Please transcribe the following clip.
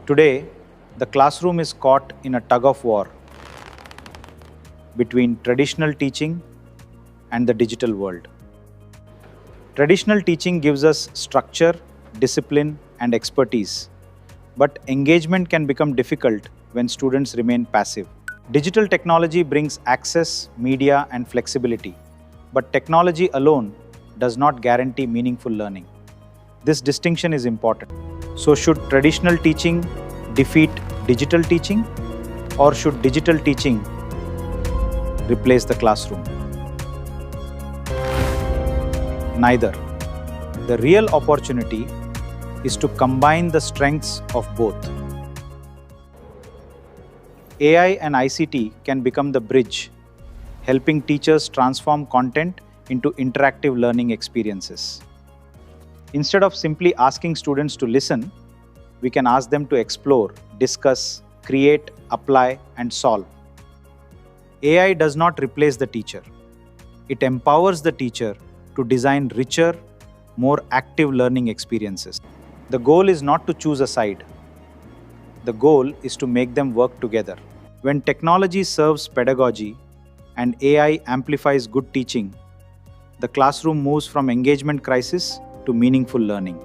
Today, the classroom is caught in a tug-of-war between traditional teaching and the digital world. Traditional teaching gives us structure, discipline, and expertise, but engagement can become difficult when students remain passive. Digital technology brings access, media, and flexibility, but technology alone does not guarantee meaningful learning. This distinction is important. So, should traditional teaching defeat digital teaching, or should digital teaching replace the classroom? Neither. The real opportunity is to combine the strengths of both. AI and ICT can become the bridge, helping teachers transform content into interactive learning experiences. Instead of simply asking students to listen, we can ask them to explore, discuss, create, apply, and solve. AI does not replace the teacher. It empowers the teacher to design richer, more active learning experiences. The goal is not to choose a side. The goal is to make them work together. When technology serves pedagogy and AI amplifies good teaching, the classroom moves from engagement crisis to meaningful learning.